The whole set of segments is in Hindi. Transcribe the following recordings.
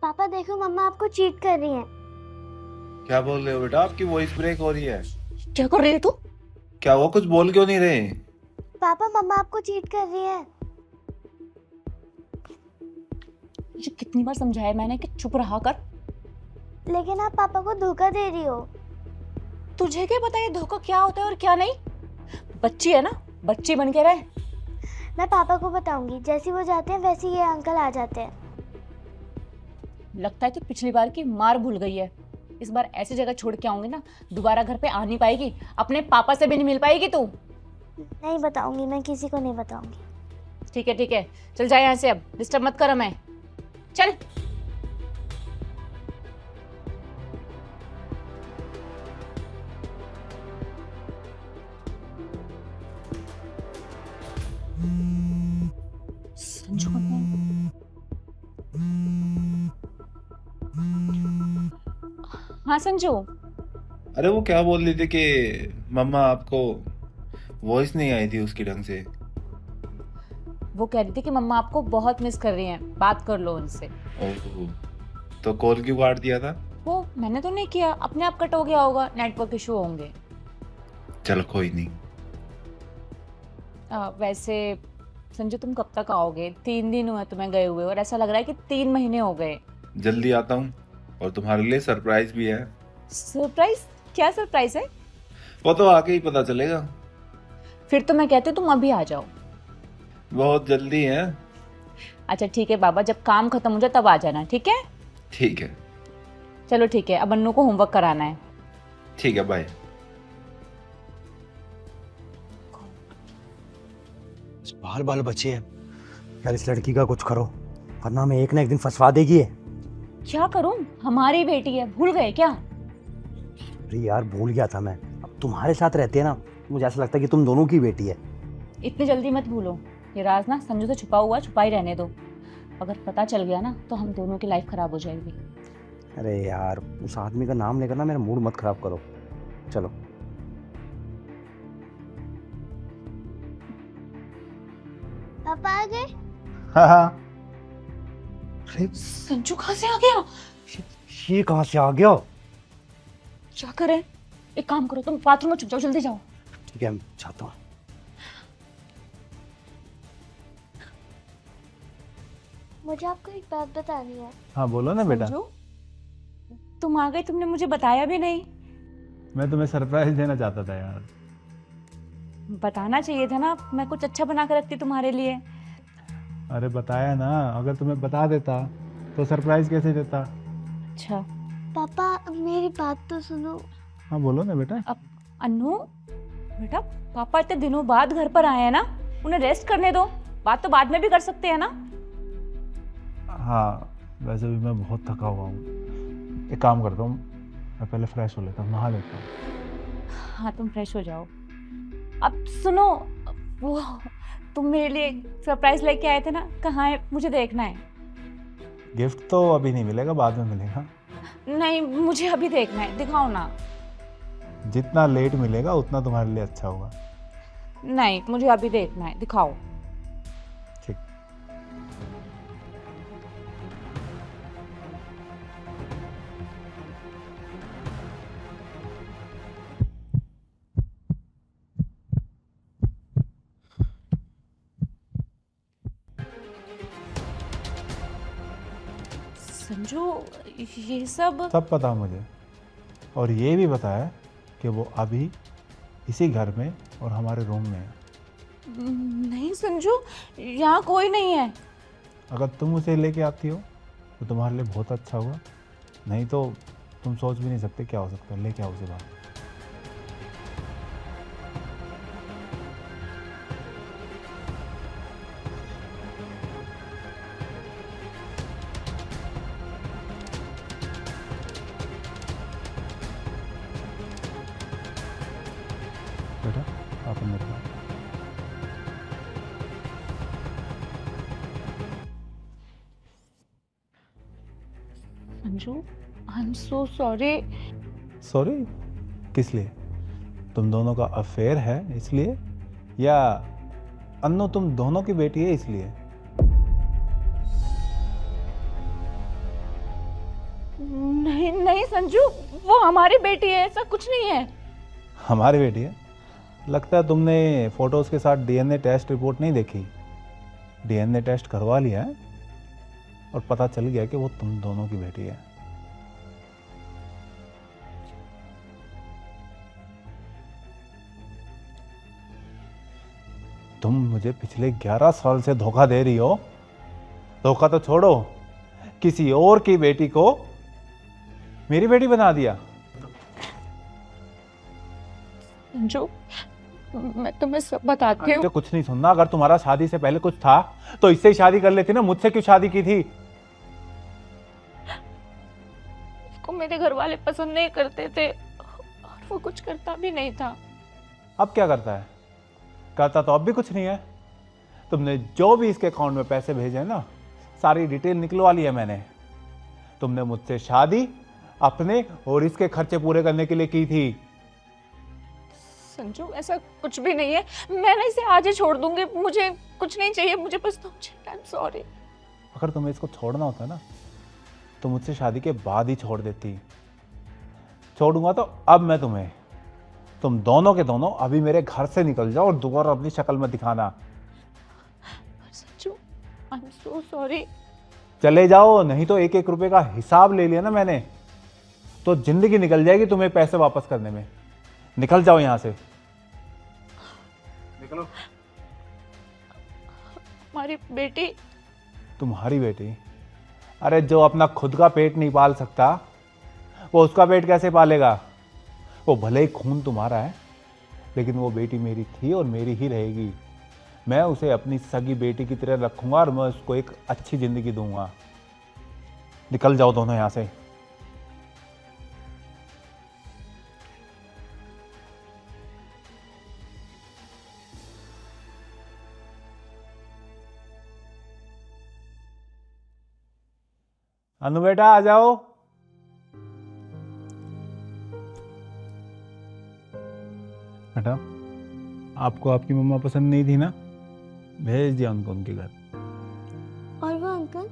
पापा देखो, मम्मा आपको चीट कर रही है। क्या बोल रहे हो बेटा? आपकी वॉइस ब्रेक हो रही है। क्या कर रही है तू? क्या वो कुछ बोल क्यों नहीं रहे? पापा मम्मा आपको चीट कर रही है। मुझे कितनी बार समझाया मैंने कि चुप रहा कर। लेकिन आप पापा को धोखा दे रही हो। तुझे क्या पता है धोखा क्या होता है और क्या नहीं? बच्ची है ना, बच्ची बन के रहे। मैं पापा को बताऊंगी, जैसी वो जाते हैं वैसे ये अंकल आ जाते हैं। लगता है तू पिछली बार की मार भूल गई है। इस बार ऐसी जगह छोड़ के आऊंगी ना, दोबारा घर पे आ नहीं पाएगी, अपने पापा से भी नहीं मिल पाएगी तू। नहीं बताऊंगी, मैं किसी को नहीं बताऊंगी। ठीक है, चल जाए यहाँ से, अब डिस्टर्ब मत कर हमें। चल। संजू कौन है? हाँ संजू। अरे वो क्या बोल रही थी कि मम्मा आपको वॉइस नहीं आई थी उसकी ढंग से। वो कह रही थी कि मम्मा आपको बहुत मिस कर रही हैं, बात कर लो उनसे। ओह, तो कॉल क्यों काट दिया था? वो मैंने तो नहीं किया, अपने आप कट हो गया होगा, नेटवर्क इशू होंगे। चलो कोई नहीं। वैसे संजू तुम कब तक आओगे? 3 दिन हुए तुम्हें गए हुए और ऐसा लग रहा है कि 3 महीने हो गए। जल्दी आता हूँ और तुम्हारे लिए सरप्राइज भी है। सरप्राइज? क्या सरप्राइज है? वो तो आके ही पता चलेगा। फिर तो मैं कहती हूँ तुम अभी आ जाओ। बहुत जल्दी है। अच्छा ठीक है बाबा, जब काम खत्म हो जाए तब आ जाना, ठीक है? ठीक है। चलो ठीक है, अब अन्नू को होमवर्क कराना है। ठीक है, बाय। बाल बाल बचे हैं यार, इस लड़की का कुछ करो वरना हमें एक ना एक दिन फंसवा देगी है। क्या करूं, हमारी बेटी है, भूल गए क्या? अरे यार भूल गया था मैं, अब तुम्हारे साथ रहती है ना, मुझे ऐसा लगता है कि तुम दोनों की बेटी है। इतनी जल्दी मत भूलो, ये राज ना संजू से छुपा हुआ, छुपा ही रहने दो। अगर पता चल गया ना तो हम दोनों की लाइफ खराब हो जाएगी। अरे यार उस आदमी का नाम लेकर ना मेरा मूड मत खराब करो। चलो। पापा आ गए? हाँ। अरे संजू कहाँ से आ गया? ये कहाँ से आ गया? क्या करे? एक काम करो, तुम बाथरूम में छुप जाओ, जल्दी जाओ। ठीक है, मैं चाहता हूँ। मुझे आपको एक बात बतानी है। हाँ बोलो ना बेटा। संजू, तुम आ गए, तुमने मुझे बताया भी नहीं। मैं तुम्हें सरप्राइज देना चाहता था यार। बताना चाहिए था ना, मैं कुछ अच्छा बना कर रखती तुम्हारे लिए। अरे बताया ना, अगर तुम्हें बता देता तो सरप्राइज कैसे देता। अच्छा। पापा अब मेरी बात तो सुनो। हाँ बोलो ना बेटा। अब अन्नू बेटा, पापा इतने दिनों बाद घर पर आए हैं ना, उन्हें रेस्ट करने दो, बात तो बाद में भी कर सकते हैं ना। हाँ वैसे भी मैं बहुत थका हुआ हूँ, एक काम करता हूँ, मैं पहले फ्रेश हो लेता हूँ, नहा लेता हूँ। हाँ तुम फ्रेश हो जाओ। अब सुनो, वो तुम मेरे लिए सरप्राइज लेके आए थे ना, कहाँ है? मुझे देखना है। गिफ्ट तो अभी नहीं मिलेगा, बाद में मिलेगा। नहीं, मुझे अभी देखना है, दिखाओ ना। जितना लेट मिलेगा उतना तुम्हारे लिए अच्छा होगा। नहीं, मुझे अभी देखना है, दिखाओ। ठीक। संजू, ये सब पता मुझे, और ये भी पता है कि वो अभी इसी घर में और हमारे रूम में है। नहीं संजू, यहाँ कोई नहीं है। अगर तुम उसे लेके आती हो तो तुम्हारे लिए बहुत अच्छा होगा, नहीं तो तुम सोच भी नहीं सकते क्या हो सकता है। लेके आओ उसे बाहर। बेटा आप अंदर जाओ। Sanju, I am so sorry. Sorry किस लिए? तुम दोनों का अफेयर है इसलिए, या अन्नू तुम दोनों की बेटी है इसलिए? नहीं नहीं संजू, वो हमारी बेटी है, ऐसा कुछ नहीं है। हमारी बेटी है? लगता है तुमने फोटोज के साथ डीएनए टेस्ट रिपोर्ट नहीं देखी। डीएनए टेस्ट करवा लिया है और पता चल गया कि वो तुम दोनों की बेटी है। तुम मुझे पिछले 11 साल से धोखा दे रही हो। धोखा तो छोड़ो, किसी और की बेटी को मेरी बेटी बना दिया। संजू, मैं तुम्हें सब बताती हूँ। मुझे कुछ नहीं सुनना। अगर तुम्हारा शादी से पहले कुछ था तो इससे ही शादी कर लेती ना, मुझसे क्यों शादी की थी? उसको मेरे घर वाले पसंद नहीं करते थे और वो कुछ करता भी नहीं था। अब क्या करता है? करता तो अब भी कुछ नहीं है। तुमने जो भी इसके अकाउंट में पैसे भेजे हैं ना, सारी डिटेल निकलवा ली है मैंने। तुमने मुझसे शादी अपने और इसके खर्चे पूरे करने के लिए की थी। संजू, ऐसा कुछ भी नहीं है। मैं ना इसे आज ही छोड़ दूंगी। मुझे कुछ नहीं चाहिए, मुझे बस तुम चाहिए। I am sorry. अगर तुम्हें इसको छोड़ना होता ना तो मुझसे शादी के बाद ही छोड़ देती। छोड़ूंगा तो अब मैं तुम्हें, तुम दोनों के दोनों अभी मेरे घर से निकल जाओ और दोबारा अपनी शक्ल में दिखाना। Sanju, I am so sorry. चले जाओ, नहीं तो 1-1 रुपए का हिसाब ले लिया ना मैंने तो जिंदगी निकल जाएगी तुम्हें पैसे वापस करने में। निकल जाओ यहां से, निकलो। हमारी बेटी? तुम्हारी बेटी? अरे जो अपना खुद का पेट नहीं पाल सकता वो उसका पेट कैसे पालेगा? वो भले ही खून तुम्हारा है लेकिन वो बेटी मेरी थी और मेरी ही रहेगी। मैं उसे अपनी सगी बेटी की तरह रखूंगा और मैं उसको एक अच्छी जिंदगी दूंगा। निकल जाओ दोनों यहां से। अनु बेटा आ जाओ। बेटा, आपको आपकी मम्मा पसंद नहीं थी ना? भेज दिया उनको उनके घर। और वो अंकल?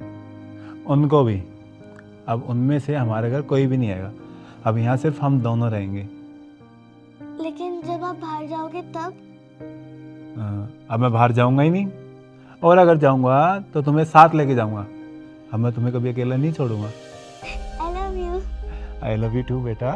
उनको भी। अब उनमें से हमारे घर कोई भी नहीं आएगा। अब यहाँ सिर्फ हम दोनों रहेंगे। लेकिन जब आप बाहर जाओगे तब? अब मैं बाहर जाऊंगा ही नहीं, और अगर जाऊंगा तो तुम्हें साथ लेके जाऊंगा। अब मैं तुम्हें कभी अकेला नहीं छोड़ूंगा। I love you. I love you too बेटा।